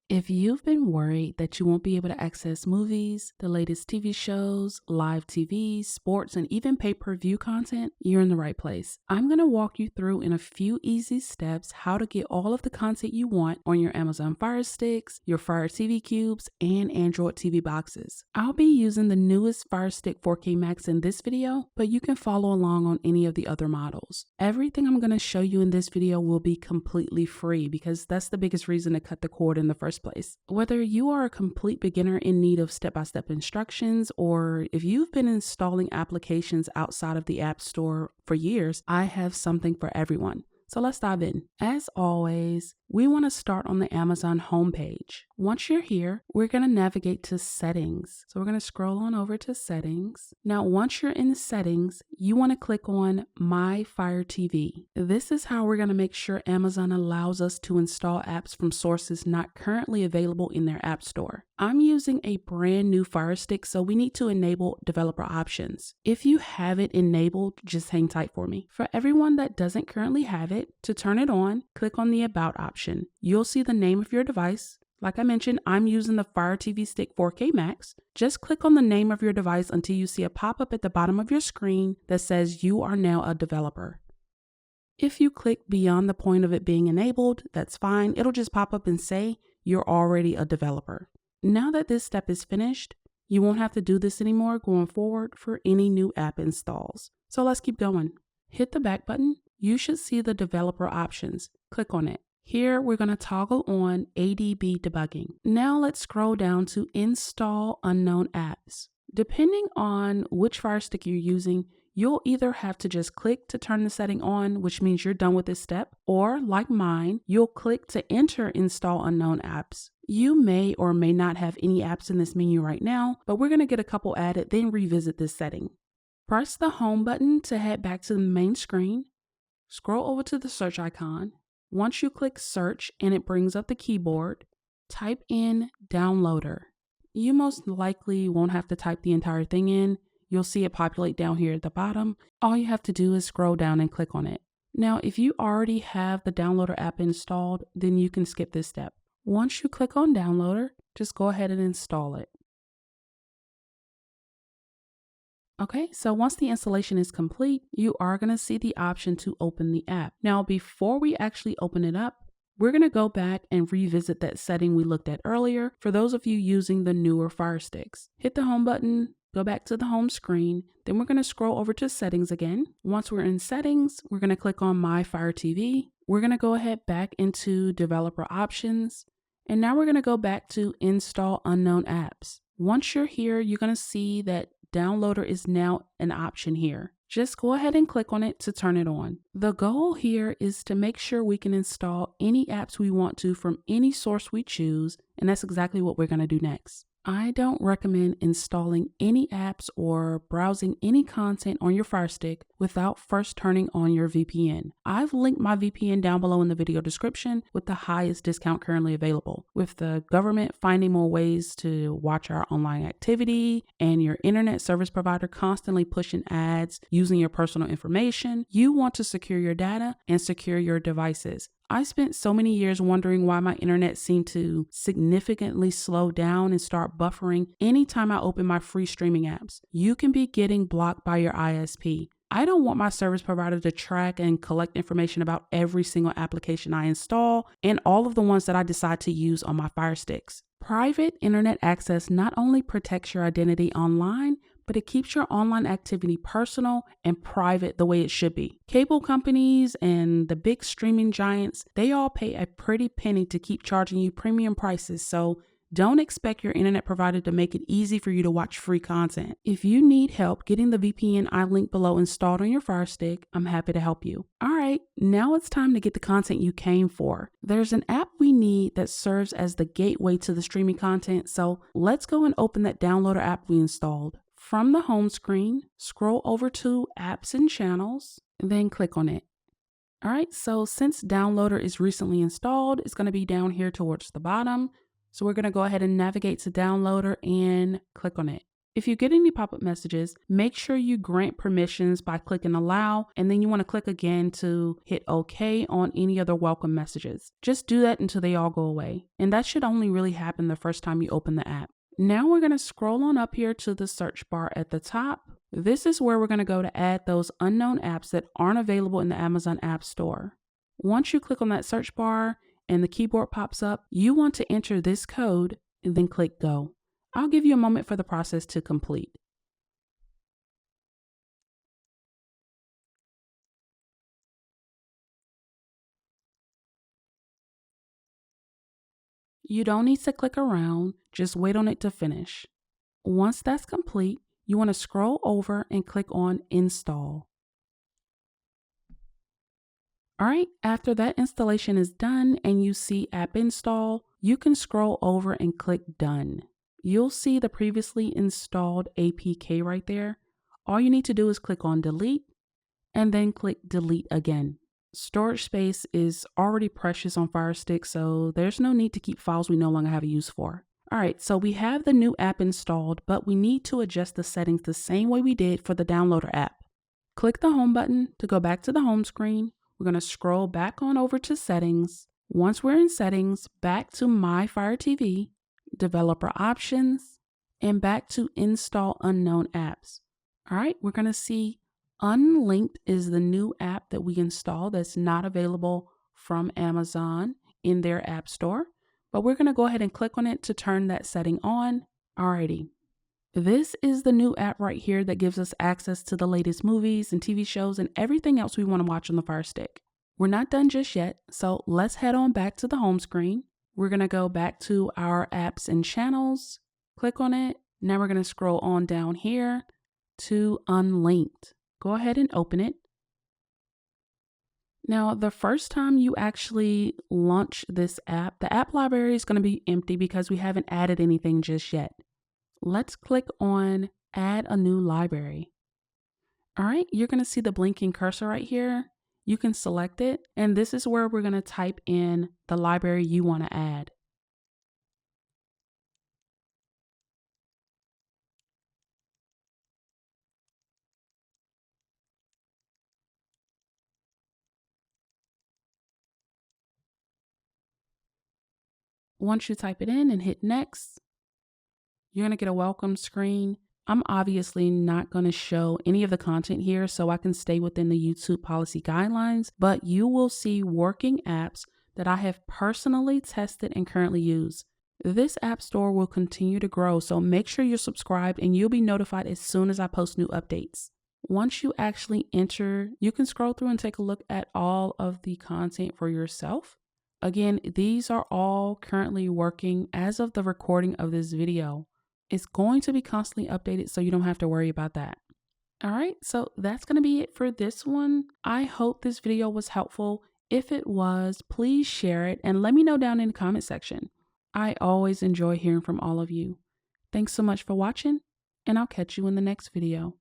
If you've been worried that you won't be able to access movies, the latest TV shows, live TV, sports, and even pay-per-view content, you're in the right place. I'm going to walk you through in a few easy steps how to get all of the content you want on your Amazon Fire Sticks, your Fire TV Cubes, and Android TV boxes. I'll be using the newest Fire Stick 4K Max in this video, but you can follow along on any of the other models. Everything I'm going to show you in this video will be completely free because that's the biggest reason to cut the cord in the first place. Whether you are a complete beginner in need of step-by-step instructions, or if you've been installing applications outside of the App Store for years, I have something for everyone. So let's dive in. As always, we want to start on the Amazon homepage. Once you're here, we're going to navigate to settings. So we're going to scroll on over to settings. Now, once you're in settings, you want to click on My Fire TV. This is how we're going to make sure Amazon allows us to install apps from sources not currently available in their app store. I'm using a brand new Fire Stick, so we need to enable developer options. If you have it enabled, just hang tight for me. For everyone that doesn't currently have it, to turn it on, click on the About option. You'll see the name of your device. Like I mentioned, I'm using the Fire TV Stick 4K Max. Just click on the name of your device until you see a pop-up at the bottom of your screen that says you are now a developer. If you click beyond the point of it being enabled, that's fine. It'll just pop up and say you're already a developer. Now that this step is finished, you won't have to do this anymore going forward for any new app installs. So let's keep going. Hit the back button. You should see the developer options. Click on it. Here, we're going to toggle on ADB debugging. Now let's scroll down to Install Unknown Apps. Depending on which Fire Stick you're using, you'll either have to just click to turn the setting on, which means you're done with this step, or like mine, you'll click to enter Install Unknown Apps. You may or may not have any apps in this menu right now, but we're going to get a couple added, then revisit this setting. Press the Home button to head back to the main screen. Scroll over to the search icon. Once you click search and it brings up the keyboard, type in downloader. You most likely won't have to type the entire thing in. You'll see it populate down here at the bottom. All you have to do is scroll down and click on it. Now, if you already have the downloader app installed, then you can skip this step. Once you click on downloader, just go ahead and install it. Okay, so once the installation is complete, you are going to see the option to open the app. Now, before we actually open it up, we're going to go back and revisit that setting we looked at earlier for those of you using the newer Fire Sticks. Hit the home button, go back to the home screen, then we're going to scroll over to settings again. Once we're in settings, we're going to click on My Fire TV. We're going to go ahead back into developer options, and now we're going to go back to Install Unknown Apps. Once you're here, you're going to see that Downloader is now an option here. Just go ahead and click on it to turn it on. The goal here is to make sure we can install any apps we want to from any source we choose, and that's exactly what we're going to do next. I don't recommend installing any apps or browsing any content on your Fire Stick without first turning on your VPN. I've linked my VPN down below in the video description with the highest discount currently available. With the government finding more ways to watch our online activity and your internet service provider constantly pushing ads using your personal information, you want to secure your data and secure your devices. I spent so many years wondering why my internet seemed to significantly slow down and start buffering anytime I open my free streaming apps. You can be getting blocked by your ISP. I don't want my service provider to track and collect information about every single application I install and all of the ones that I decide to use on my Fire Sticks. Private internet access not only protects your identity online, but it keeps your online activity personal and private the way it should be. Cable companies and the big streaming giants, they all pay a pretty penny to keep charging you premium prices, so don't expect your internet provider to make it easy for you to watch free content. If you need help getting the VPN I linked below installed on your Fire Stick, I'm happy to help you. All right, now it's time to get the content you came for. There's an app we need that serves as the gateway to the streaming content, so let's go and open that downloader app we installed. From the home screen, scroll over to Apps and Channels, and then click on it. All right, so since Downloader is recently installed, it's going to be down here towards the bottom. So we're going to go ahead and navigate to Downloader and click on it. If you get any pop-up messages, make sure you grant permissions by clicking allow, and then you want to click again to hit OK on any other welcome messages. Just do that until they all go away. And that should only really happen the first time you open the app. Now we're going to scroll on up here to the search bar at the top. This is where we're going to go to add those unknown apps that aren't available in the Amazon App Store. Once you click on that search bar and the keyboard pops up, you want to enter this code and then click go. I'll give you a moment for the process to complete. You don't need to click around, just wait on it to finish. Once that's complete, you want to scroll over and click on Install. All right, after that installation is done and you see App Install, you can scroll over and click Done. You'll see the previously installed APK right there. All you need to do is click on Delete and then click Delete again. Storage space is already precious on Firestick, so there's no need to keep files we no longer have a use for. All right, so we have the new app installed, but we need to adjust the settings the same way we did for the downloader app. Click the Home button to go back to the home screen. We're going to scroll back on over to Settings. Once we're in Settings, back to My Fire TV, Developer Options, and back to Install Unknown Apps. All right, we're going to see Unlinked is the new app that we installed that's not available from Amazon in their App Store. But we're going to go ahead and click on it to turn that setting on. Alrighty. This is the new app right here that gives us access to the latest movies and TV shows and everything else we want to watch on the Firestick. We're not done just yet, so let's head on back to the home screen. We're going to go back to our apps and channels, click on it. Now we're going to scroll on down here to Unlinked. Go ahead and open it. Now, the first time you actually launch this app, the app library is going to be empty because we haven't added anything just yet. Let's click on Add a New Library. All right, you're going to see the blinking cursor right here. You can select it, and this is where we're going to type in the library you want to add. Once you type it in and hit Next, you're going to get a welcome screen. I'm obviously not going to show any of the content here so I can stay within the YouTube policy guidelines, but you will see working apps that I have personally tested and currently use. This app store will continue to grow, so make sure you're subscribed and you'll be notified as soon as I post new updates. Once you actually enter, you can scroll through and take a look at all of the content for yourself. Again, these are all currently working as of the recording of this video. It's going to be constantly updated, so you don't have to worry about that. All right, so that's going to be it for this one. I hope this video was helpful. If it was, please share it and let me know down in the comment section. I always enjoy hearing from all of you. Thanks so much for watching, and I'll catch you in the next video.